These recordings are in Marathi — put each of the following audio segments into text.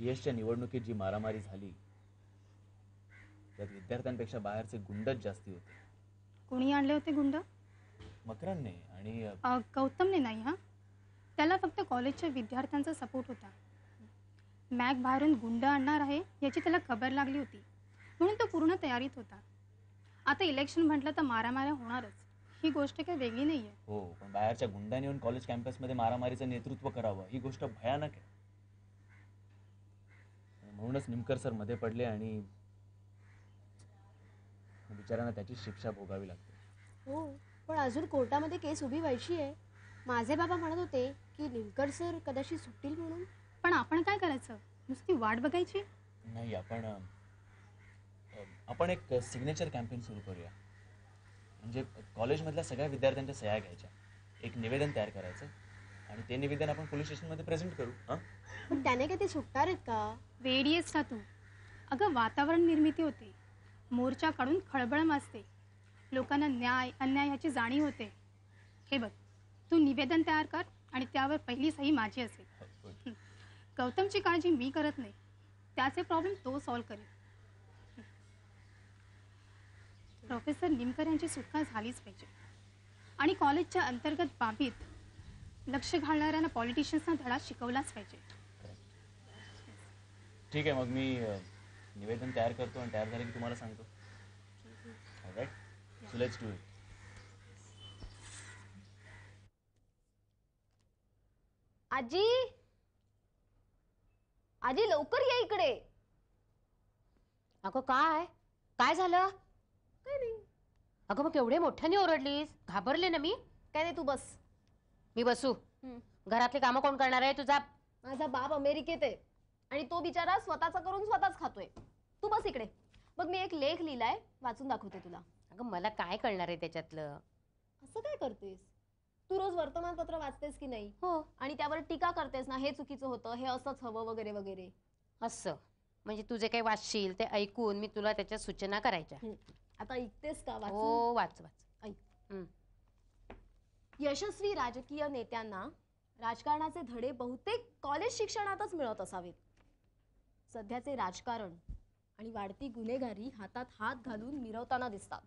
जीएसच्या निवडणुकीत जी मारामारी झाली त्यात विद्यार्थ्यांपेक्षा बाहेरचे गुंडच जास्ती होते. कोणी आणले होते गुंड? मकरनने आणि गौतमने नाही. हां, त्याला फक्त कॉलेजच्या विद्यार्थ्यांचा सपोर्ट होता. मॅक बाहेरून गुंड आणणार आहे याची त्याला खबर लागली होती, म्हणून तो पूर्ण तयारीत होता. आता इलेक्शन म्हटलं तर मारामाऱ्या होणारच, ही गोष्ट काही वेगळी नाही आहे. हो, पण बाहेरच्या गुंडांनी येऊन कॉलेज कॅम्पसमध्ये मारामारीचं नेतृत्व करावं ही गोष्ट भयानक आहे. म्हणूनच निमकर सर मध्ये पडले आणि बिचाऱ्यांना त्याची शिक्षा भोगावी लागते. हो, पण अजून कोर्टामध्ये केस उभी व्हायची आहे. माझे बाबा म्हणत होते की निमकर सर कदाचित सुटतील म्हणून. पण आपण काय करायचं? नुसती वाट बघायची? नाही, आपण एक सिग्नेचर कॅम्पेन सुरू करूया. म्हणजे कॉलेजमधल्या सगळ्या विद्यार्थ्यांच्या सह्या घ्यायच्या, एक निवेदन तयार करायचं आणि ते निवेदन आपण पोलीस स्टेशनमध्ये प्रेझेंट करू. हां, पण त्याने काय ते सुटणार आहेत का? वेडी आहेस का तू? अगं, वातावरण निर्मिती होते, मोर्चा काढून खळबळ माजते, लोकांना न्याय अन्याय ह्याची जाणीव होते. हे बघ, तू निवेदन तयार कर आणि त्यावर पहिली सही माझी असेल. गौतमची काळजी मी करत नाही, त्याचे प्रॉब्लेम तो सॉल्व्ह करेल. प्रोफेसर निमकर यांची सुटका झालीच पाहिजे आणि कॉलेजच्या अंतर्गत बाबीत लक्ष घालणाऱ्यांना पॉलिटिशियन्सना धडा शिकवलाच पाहिजे. ठीक आहे, मग मी निवेदन तयार करतो आणि तयार झाले की तुम्हाला सांगतो. All right, so let's do it. आजी, आजी लवकर या इकडे. अगं काय काय झालं? काय नाही. अगं मग केवढे मोठ्याने ओरडलीस? घाबरले ना मी. काय नाही, तू बस. मी बसू? घरातले कामं कोण करणार आहे? तुझा माझा बाप अमेरिकेत आहे आणि तो बिचारा स्वतःचा करून स्वतःच खातोय. तू बस इकडे. मग मी एक लेख लिहिलाय, वाचून दाखवते तुला. अगं मला काय कळणार आहे त्याच्यातलं? असं काय करतेस? तू रोज वर्तमानपत्र वाचतेस की नाही? हो. आणि त्यावर टीका करतेस ना, हे चुकीचं होतं, हे असंच हवं वगैरे वगैरे. असं म्हणजे तू जे काही वाचशील ते ऐकून मी तुला त्याच्या सूचना करायच्या. आता ऐकतेस का? हो, वाच वाच. ऐक. यशस्वी राजकीय नेत्यांना राजकारणाचे धडे बहुतेक कॉलेज शिक्षणातच मिळत असावेत. सध्याचे राजकारण आणि वाढती गुन्हेगारी हातात हात घालून मिरवताना दिसतात.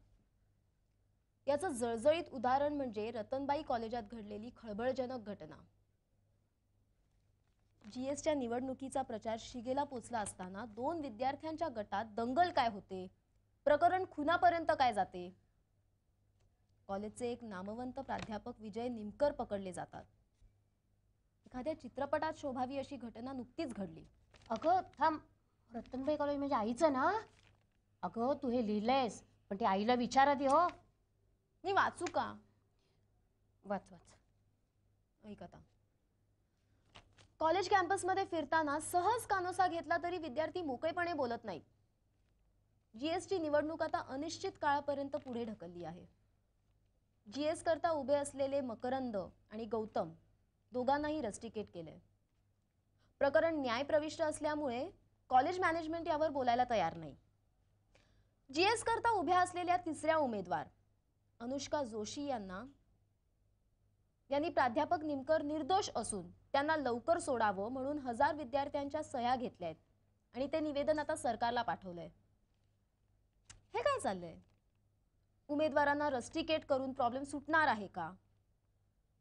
याचं जळजळीत उदाहरण म्हणजे रतनबाई कॉलेजात घडलेली खळबळजनक घटना. जीएसच्या निवडणुकीचा प्रचार शिगेला पोचला असताना 2 विद्यार्थ्यांच्या गटात दंगल काय होते, प्रकरण खुनापर्यंत काय जाते. कॉलेजचे एक नामवंत प्राध्यापक विजय निमकर पकडले जातात. एखाद्या चित्रपटात शोभावी अशी घटना नुकतीच घडली. अगं थांब, रतनबाई कॉलेज म्हणजे आईचं ना? अगं तू हे लिहिलंयस पण ते आईला विचारा दे. हो, मी वाचू का? वाच वाच. ऐक आता. कॉलेज कॅम्पसमध्ये फिरताना सहज कानोसा घेतला तरी विद्यार्थी मोकळेपणे बोलत नाहीत. जीएसची निवडणूक आता अनिश्चित काळापर्यंत पुढे ढकलली आहे. जीएस करता उभे असलेले मकरंद आणि गौतम दोघांनाही रस्टिकेट केले. प्रकरण न्यायप्रविष्ट असल्यामुळे कॉलेज मॅनेजमेंट यावर बोलायला तयार नाही. जीएस करता उभ्या असलेल्या तिसऱ्या उमेदवार अनुष्का जोशी यांनी प्राध्यापक निमकर निर्दोष असून त्यांना लवकर सोडावं म्हणून 1000 विद्यार्थ्यांच्या सह्या घेतल्या आहेत आणि ते निवेदन आता सरकारला पाठवलंय. हे काय चाललंय? उमेदवारांना रस्टिकेट करून प्रॉब्लेम सुटणार आहे का?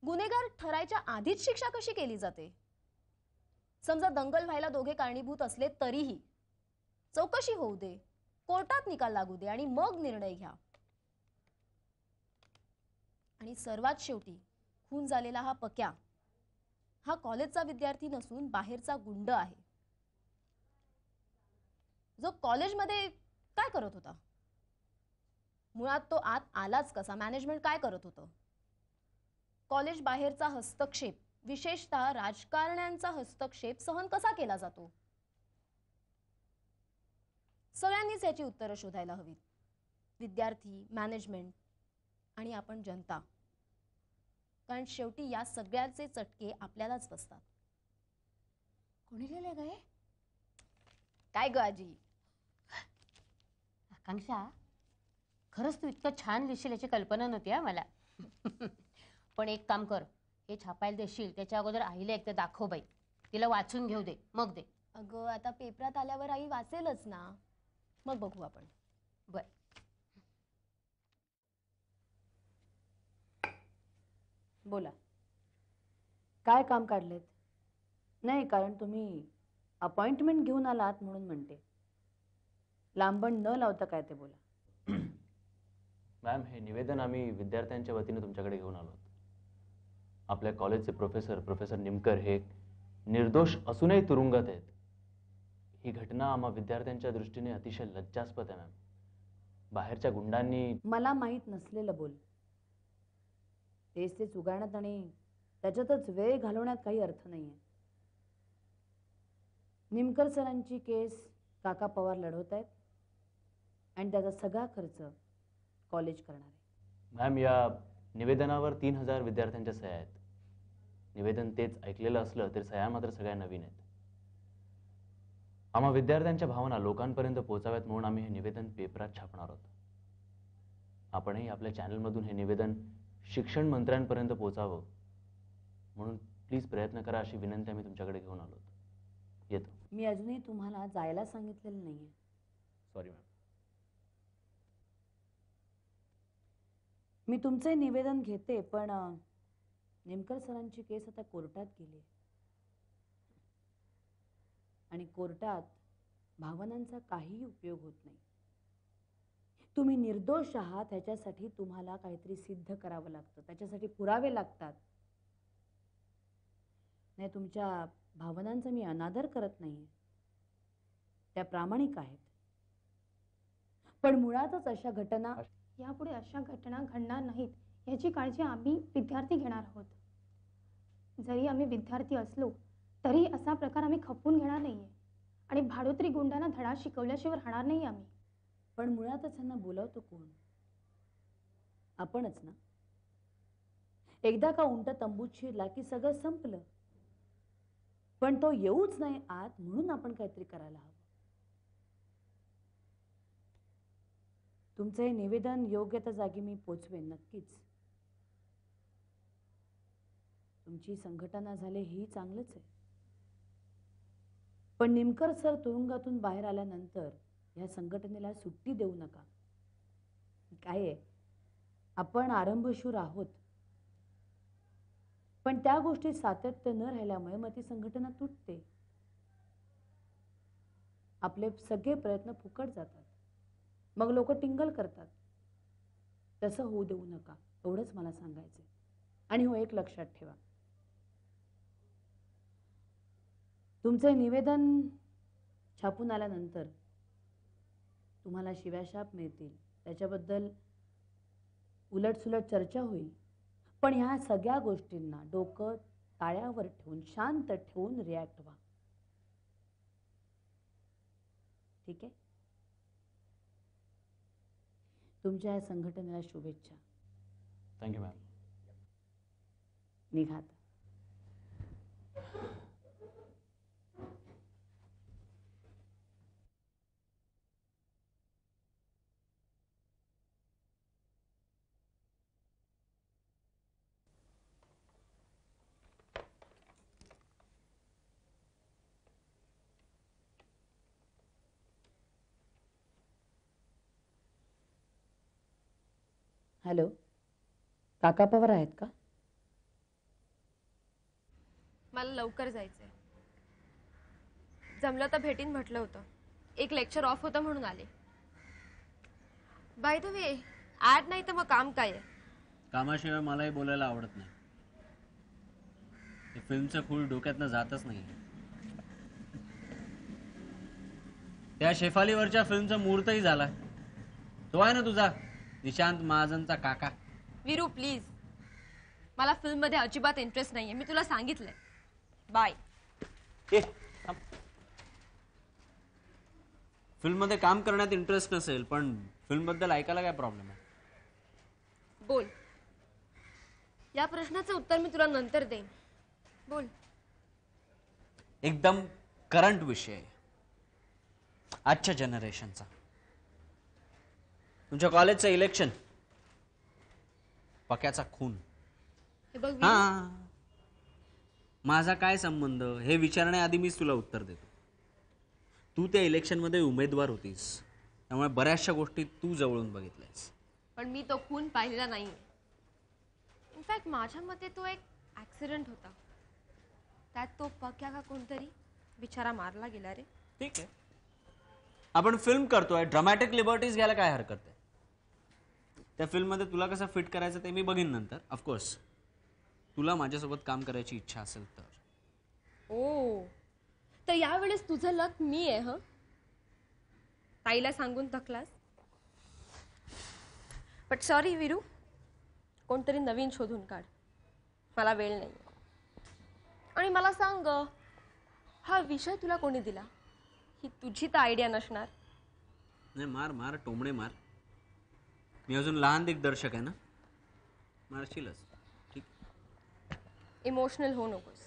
गुन्हेगार ठरायच्या आधीच शिक्षा कशी केली जाते? समजा दंगल व्हायला दोघे कारणीभूत असले तरीही चौकशी होऊ दे, कोर्टात निकाल लागू दे आणि मग निर्णय घ्या. आणि सर्वात शेवटी खून झालेला हा पक्या हा कॉलेजचा विद्यार्थी नसून बाहेरचा गुंड आहे, जो कॉलेजमध्ये काय करत होता? मुळात तो आत आलाच कसा? मॅनेजमेंट काय करत होतं? कॉलेज बाहेरचा हस्तक्षेप, विशेषतः राजकारण्यांचा हस्तक्षेप सहन कसा केला जातो? सगळ्यांनीच याची उत्तरं शोधायला हवीत. विद्यार्थी, मॅनेजमेंट आणि आपण जनता. कारण शेवटी या सगळ्याचे चटके आपल्यालाच बसतात. कोणी लिहिले गे? काय ग आजी? आकांक्षा, खरंच तू इतकं छान लिहिशील याची कल्पना नव्हती हा मला. पण एक काम कर, हे छापायला देशील त्याच्या अगोदर आईला एकदा दाखव बाई, तिला वाचून घेऊ दे, मग दे. अगं आता पेपरात आल्यावर आई वाचेलच ना, मग बघू आपण. बर, बोला. काय काम काढलेत? नाही, कारण तुम्ही अपॉइंटमेंट घेऊन आलात म्हणून म्हणते. लांबण न लावता काय ते बोला. मॅम, हे निवेदन आम्ही विद्यार्थ्यांच्या वतीने तुमच्याकडे घेऊन आलो आहोत. आपल्या कॉलेजचे प्रोफेसर निमकर हे निर्दोष असूनही तुरुंगात आहेत. ही घटना आम्हा विद्यार्थ्यांच्या दृष्टीने अतिशय लज्जास्पद आहे मॅम. बाहेरच्या गुंडांनी मला माहीत नसलेलं बोल. तेच उगाळण्यात आणि त्याच्यातच वेळ घालवण्यात काही अर्थ नाही आहे. निमकर सरांची केस काका पवार लढवत आहेत आणि त्याचा सगळा खर्च कॉलेज करणार आहे. मॅम, या निवेदनावर 3000 विद्यार्थ्यांच्या सह्या आहेत. निवेदन तेच ऐकलेलं असलं तरी सह्या मात्र सगळ्या नवीन आहेत. आम्हा विद्यार्थ्यांच्या भावना लोकांपर्यंत पोहोचाव्यात म्हणून आम्ही हे निवेदन पेपरात छापणार आहोत. आपणही आपल्या चॅनलमधून हे निवेदन शिक्षण मंत्र्यांपर्यंत पोहोचावं म्हणून प्लीज प्रयत्न करा, अशी विनंती आम्ही तुमच्याकडे घेऊन आलो. येतो. मी अजूनही तुम्हाला जायला सांगितलेलं नाहीये. Sorry ma'am. मी तुमचे निवेदन घेते, पण निमकर सरांची केस आता कोर्टात गेली आणि कोर्टात भावनांचा काही उपयोग होत नाही. तुम्ही निर्दोष आहात ह्याच्यासाठी तुम्हाला काहीतरी सिद्ध करावं लागतं, त्याच्यासाठी पुरावे लागतात. नाही, तुमच्या भावनांचा मी अनादर करत नाहीये, त्या प्रामाणिक आहेत. पण मुळातच अशा घटना यापुढे अशा घटना घडणार नाहीत याची काळजी आम्ही विद्यार्थी घेणार आहोत. जरी आम्ही विद्यार्थी असलो तरी असा प्रकार आम्ही खपवून घेणार नाहीये आणि भाडोत्री गुंडांना धडा शिकवल्याशिवाय राहणार नाही आम्ही. पण मुळातच ह्यांना बोलावतो कोण? आपणच ना. एकदा का उंट तंबूत शिरला की सगळं संपलं. पण तो येऊच नाही आत म्हणून आपण काहीतरी करायला हवं. तुमचं हे निवेदन योग्य त्या जागी मी पोचवेन नक्कीच. तुमची संघटना झाले ही चांगलंच आहे, पण निमकर सर तुरुंगातून बाहेर आल्यानंतर या संघटनेला सुट्टी देऊ नका. काय आहे, आपण आरंभशूर आहोत, पण त्या गोष्टीत सातत्य न राहिल्यामुळे मग ती संघटना तुटते. आपले सगळे प्रयत्न फुकट जातात, मग लोक टिंगल करतात. तसं होऊ देऊ नका, एवढंच मला सांगायचं. आणि हो, एक लक्षात ठेवा, तुमचे निवेदन छापून आल्यानंतर तुम्हाला शिव्याशाप मिळतील, त्याच्याबद्दल उलटसुलट चर्चा होईल. पण ह्या सगळ्या गोष्टींना डोकं ताळ्यावर ठेवून शांत ठेवून रिॲक्ट व्हा. ठीक आहे? तुमच्या या संघटनेला शुभेच्छा. Thank you ma'am. निघा आता. हॅलो, काका पवार आहेत का? मला लवकर जायचंय. जमलं तर भेटीन म्हटलं होतं. एक लेक्चर ऑफ होतं म्हणून आले. बाय द वे, ऍड नाही तर मग काम काय आहे? कामाशिवाय मलाही बोलायला आवडत नाही. ते फिल्मचं फूल डोक्यातनं जातच नाही. त्या शेफालीवरच्या फिल्मचा मुहूर्तही झाला. तो आहे ना तुझा निशांत महाजनचा काका. विरू प्लीज, मला फिल्म मध्ये अजिबात इंटरेस्ट नाहीये, मी तुला सांगितलंय. बाय. फिल्म मध्ये काम करण्यात इंटरेस्ट नसेल पण फिल्म बद्दल ऐकायला काय प्रॉब्लेम आहे? बोल. या प्रश्नाचं उत्तर मी तुला नंतर देईन. बोल. एकदम करंट विषय आहे, आजच्या जनरेशनचा. तुमच्या कॉलेजचं इलेक्शन, पक्याचा खून. हे बघ विरू, हा, माझा काय संबंध हे विचारण्याआधी मीच तुला उत्तर देतो. तू त्या इलेक्शनमध्ये उमेदवार होतीस, त्यामुळे बऱ्याचशा गोष्टी तू जवळून बघितल्यास. पण मी तो खून पाहिलेला नाही. इनफॅक्ट माझ्या मते तो एक ॲक्सिडेंट होता. त्यात तो पक्या का कोणतरी बिचारा मारला गेला रे. ठीक आहे, आपण फिल्म करतोय, ड्रामॅटिक लिबर्टीज घ्यायला काय हरकत आहे. त्या फिल्ममध्ये तुला कसं फिट करायचं ते मी बघीन नंतर. ऑफकोर्स तुला माझ्यासोबत काम करायची इच्छा असेल तर. ओ, तर यावेळेस तुझं लक मी आहे. हं, ताईला सांगून थकलास. बट सॉरी वीरू, कोणतरी नवीन शोधून काढ, मला वेळ नाही. आणि मला सांग, हा विषय तुला कोणी दिला? ही तुझी तर आयडिया नसणार. नाही, मार मार टोमणे मार. मी अजून लहान दिग्दर्शक आहे ना, मारशीलच. ठीक. इमोशनल हो नकोस.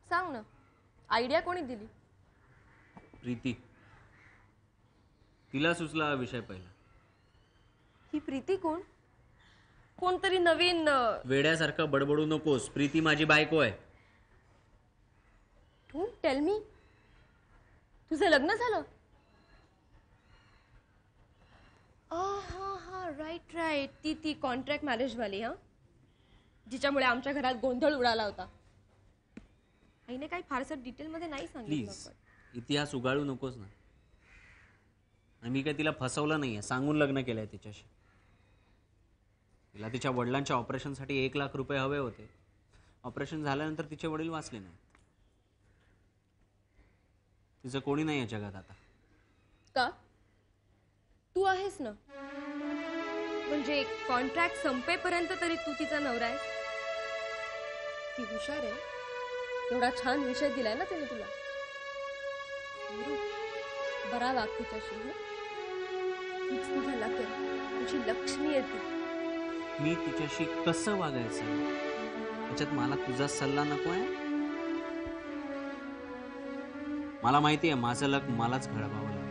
सांग ना, आयडिया कोणी दिली? प्रीती, तिला सुचला हा विषय पहिला. ही प्रीती कोण? कोणतरी नवीन वेड्यासारखं बडबडू नकोस. प्रीती माझी बायको आहे. Don't tell me. तुझं लग्न झालं? हा राईट राईट, ती कॉन्ट्रॅक्ट मॅरेजवाली. हा, जिच्यामुळे आमच्या घरात गोंधळ उडाला होता. आईने काही फारसं डिटेलमध्ये नाही सांगितलं. प्लीज इतिहास उगाळू नकोस ना. मी काय तिला फसवलं नाहीये, सांगून लग्न केलंय तिच्याशी. तिला तिच्या वडिलांच्या ऑपरेशनसाठी 1 लाख रुपये हवे होते. ऑपरेशन झाल्यानंतर तिचे वडील वाचले नाही. तिचं कोणी नाही आहे जगात आता. का? तू आहेस ना. म्हणजे कॉन्ट्रॅक्ट संपेपर्यंत तरी तू तिचा नवरा आहेस. ती हुशार आहे. एवढा छान विषय दिलाय ना तिने तुला. बरा वाग तिच्याशी. तीच तुझा लक आहे, तुझी लक्ष्मी आहे ती. मी तिच्याशी कसं वागायचं याच्यात मला तुझा सल्ला नको आहे. मला माहिती आहे माझं लक मलाच घडवावं लागणार.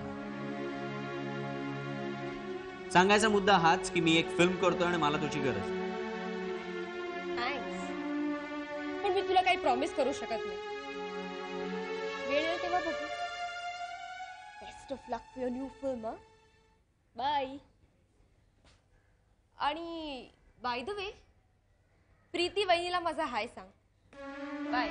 सांगायचा मुद्दा हाच की मी एक फिल्म करतोय आणि मला तुझी गरज. थँक्स, पण मी तुला काही प्रॉमिस करू शकत नाही. वेळ येईल तेव्हा बघू. Best of luck for your new film. Bye. आणि बाय द वे, प्रीती वहिनीला माझा हाय सांग. बाय.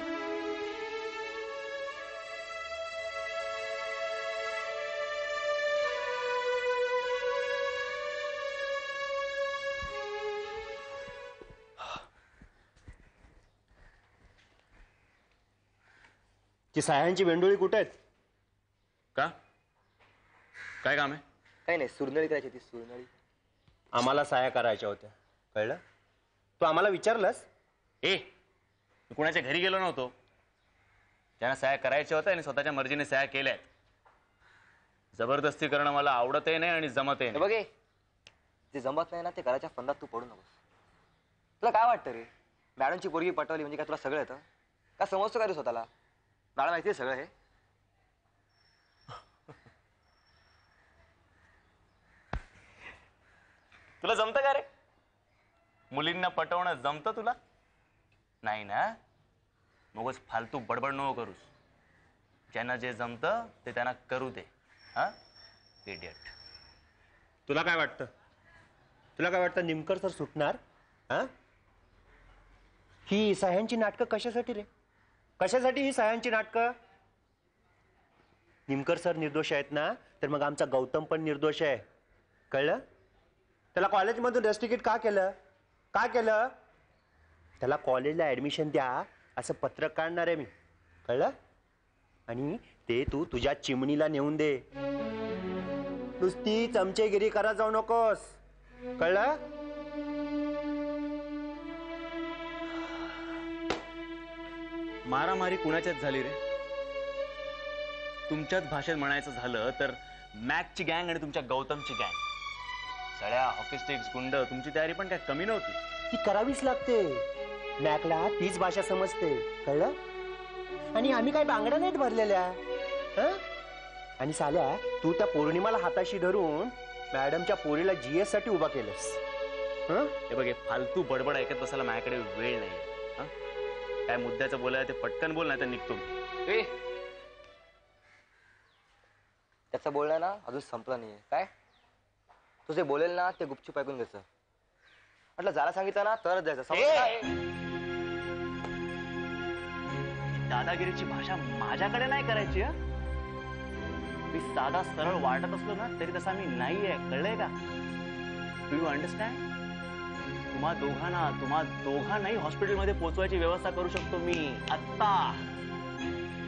ती सायांची वेंडोळी कुठे आहेत? का? काय काम आहे? काही नाही, सुरनळी करायची ती सुरनळी. आम्हाला साया करायच्या होत्या, कळलं? तू आम्हाला विचारलंस? मी कुणाच्या घरी गेलो नव्हतो. ज्यांना सह्या करायच्या होत्या आणि स्वतःच्या मर्जीने सह्या केल्यात. जबरदस्ती करणं मला आवडतही नाही आणि जमतही नाही. बघे, जे जमत नाही ना ते करायच्या फंदात तू पडू नकोस. तुला काय वाटतं रे, मॅडमची पोरगी पटवली म्हणजे काय तुला सगळं येतं का? समजतो का रे स्वतःला? मला माहिती आहे सगळं हे. तुला जमतं का रे? मुलींना पटवणं जमतं तुला? नाही ना? मगच फालतू बडबड नको करूस. ज्यांना जे जमतं ते त्यांना करू दे. हा, इडियट. तुला काय वाटतं? तुला काय वाटतं निमकर सर सुटणार? हा, ही सायांची नाटकं कशासाठी रे? कशासाठी ही सायांची नाटकं? निमकर सर निर्दोष आहेत ना, तर मग आमचा गौतम पण निर्दोष आहे, कळलं? त्याला कॉलेजमधून रेस्ट्रिकेट का केलं? का केलं? त्याला कॉलेजला ऍडमिशन द्या असं पत्र काढणार आहे मी, कळलं? आणि ते तू तुझ्या चिमणीला नेऊन दे. नुसती चमचेगिरी करा जाऊ नकोस, कळलं? मारामारी कुणाच्याच झाली रे? तुमच्याच भाषेत म्हणायचं झालं तर मॅकची गँग आणि तुमच्या गौतमची गँग. सगळ्या हॉकी स्टिक्स गुंड. तुमची तयारी पण काय कमी नव्हती. ती करावीच लागते. मॅकला तीच भाषा समजते, कळलं? आणि आम्ही काय बांगड्या नाहीत भरलेल्या. हं? आणि साल्या तू त्या पौर्णिमाला हाताशी धरून मॅडमच्या पोरीला GS साठी उभा केलंस. हे बघ, फालतू बडबड ऐकत बसायला माझ्याकडे वेळ नाही. काय मुद्द्याचं बोलायला ते पटकन बोल, नाही तर निघतो. त्याचं बोलणं ना अजून संपलं नाहीये. काय तुझे बोलेल ना ते गुपचूप ऐकून घ्यायचं. म्हटलं जरा सांगितलं ना तरच जायचं, समजलं? दादागिरीची भाषा माझ्याकडे नाही करायची. मी साधा सरळ वाटत असलो ना तरी तसा मी नाहीये, कळलंय का? Do you understand? तुम्हा दोघांनाही हॉस्पिटलमध्ये पोहोचवायची व्यवस्था करू शकतो मी आत्ता.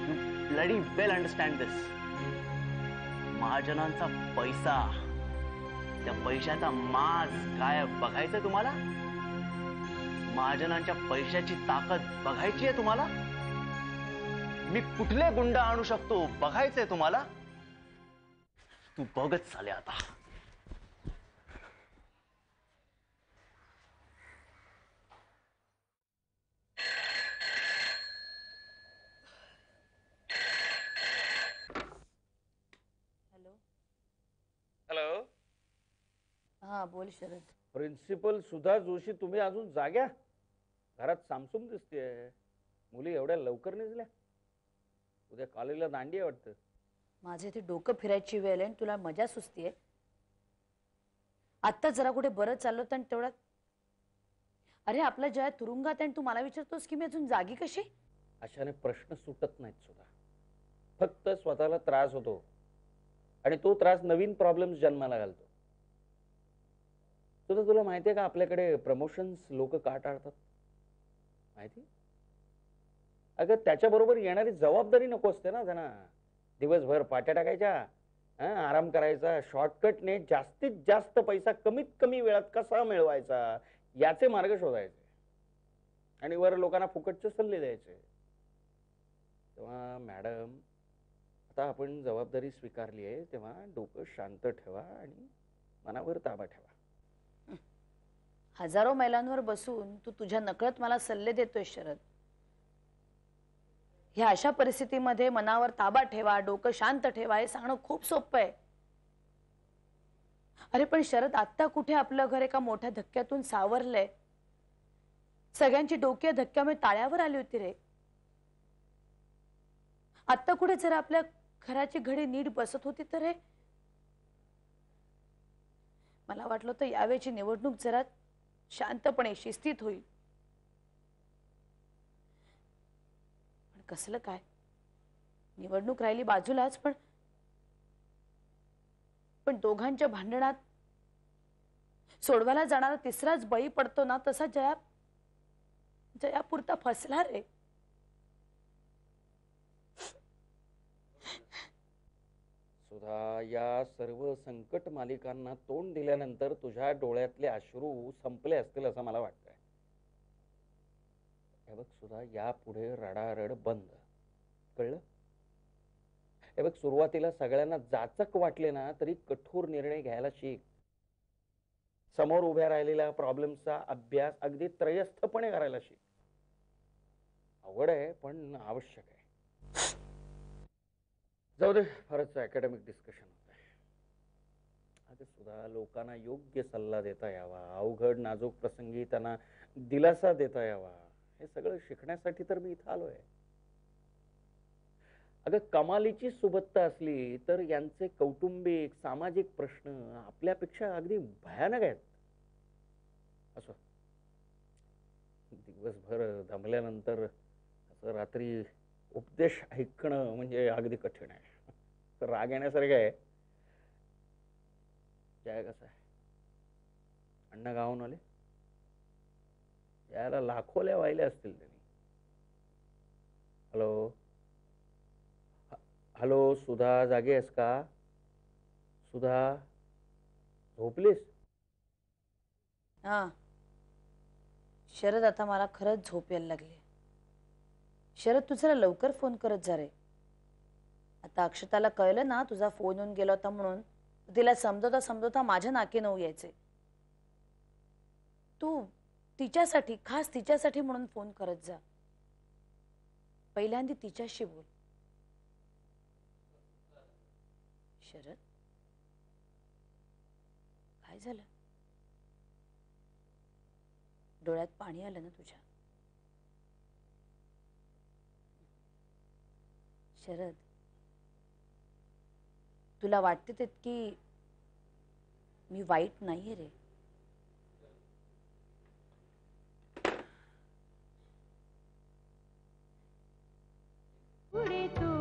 यू ब्लडी वेल अंडरस्टँड दिस. महाजनांचा पैसा, त्या पैशाचा माज काय बघायचंय तुम्हाला? महाजनांच्या पैशाची ताकद बघायची आहे तुम्हाला? मी कुठले गुंड आणू शकतो बघायचंय तुम्हाला? तू बघत चाले आता. हॅलो. हा बोल शरद. प्रिन्सिपल सुधा जोशी, तुम्ही अजून जाग्या? घरात सामसूम दिसतेय. मुली एवढ्या लवकर निघल्या? उद्या कॉलेजला दांडी आहे वाटतं. माझे ते डोकं फिरायची वेळ आहे आणि तुला मजा सुचतीये. आत्ता जरा कुठे बरं चाललो तर तेवढ्यात अरे आपला जया तुरुंगात आणि तू मला विचारतोस की मी अजून जागी कशी? अशाने प्रश्न सुटत नाहीत सुद्धा. फक्त स्वतःला त्रास होतो आणि तो त्रास नवीन प्रॉब्लेम्स जन्माला घालतो. तुला माहितीये का आपल्याकडे प्रमोशन्स लोक का टाळतात? माहिती? अगं त्याच्याबरोबर येणारी जबाबदारी नको असते ना त्यांना. दिवसभर पाट्या टाकायच्या, आराम करायचा, शॉर्टकटने जास्तीत जास्त पैसा कमीत कमी वेळात कसा मिळवायचा याचे मार्ग शोधायचे आणि वर लोकांना फुकटचे सल्ले द्यायचे. तेव्हा मॅडम, आता आपण जबाबदारी स्वीकारली आहे तेव्हा डोकं शांत ठेवा आणि मनावर ताबा ठेवा. हजारो मैलांवर बसून तू तुझ्या नकळत मला सल्ले देतोय शरद. ह्या अशा परिस्थितीमध्ये मनावर ताबा ठेवा, डोकं शांत ठेवा हे सांगणं खूप सोपं आहे. अरे पण शरद, आत्ता कुठे आपलं घर एका मोठ्या धक्क्यातून सावरलंय. सगळ्यांची डोकी धक्क्यामुळे ताळ्यावर आली होती रे. आत्ता कुठे जरा आपल्या घराची घडी नीट बसत होती तर हे. मला वाटलं तर यावेळची निवडणूक जरा शांतपणे शिस्तीत होईल. पण कसलं काय, निवडणूक राहिली बाजूलाच, पण दोघांच्या भांडणात सोडवायला जाणारा तिसराच बळी पडतो ना, तसा जयापुरता फसला रे. सुधा, या सर्व संकट मालिकांना तोंड दिल्यानंतर तुझ्या डोळ्यातले अश्रू संपले असतील असं मला वाटतंय. हे बघ सुधा, यापुढे रडारड बंद, कळलं? हे बघ, सुरुवातीला सगळ्यांना जाचक वाटले ना तरी कठोर निर्णय घ्यायला शिक. समोर उभ्या राहिलेल्या प्रॉब्लेमचा अभ्यास अगदी त्रयस्थपणे करायला शिक. अवघड आहे पण आवश्यक आहे. जाऊ दे, फारच अकॅडमिक डिस्कशन होत आहे. अगं सुद्धा लोकांना योग्य सल्ला देता यावा, अवघड नाजूक प्रसंगी त्यांना दिलासा देता यावा, हे सगळं शिकण्यासाठी तर मी इथं आलोय. अगं कमालीची सुबत्ता असली तर यांचे कौटुंबिक सामाजिक प्रश्न आपल्यापेक्षा अगदी भयानक आहेत. असं दिवसभर दमल्यानंतर असं रात्री उपदेश ऐकणं म्हणजे अगदी कठीण आहे. तर राग येण्यासारखं आहे. जय कसं आहे? अण्णा गावून आले? याला लाखोल्या वाहिल्या असतील त्यांनी. हॅलो हॅलो, सुधा जागे आहेस का? सुधा, झोपलीस? हा शरद, आता मला खरंच झोप यायला लागली. शरद, तू जरा लवकर फोन करत जा रे. आता अक्षताला कळलं ना तुझा फोन येऊन गेला होता म्हणून, तिला समजवता समजवता माझ्या नाकी नऊ यायचे. तू तिच्यासाठी, खास तिच्यासाठी म्हणून फोन करत जा. पहिल्यांदा तिच्याशी बोल. शरद, काय झालं? डोळ्यात पाणी आलं ना तुझ्या? शरद, तुला वाटते तितकी मी वाईट नाहीये रे. पुढे तो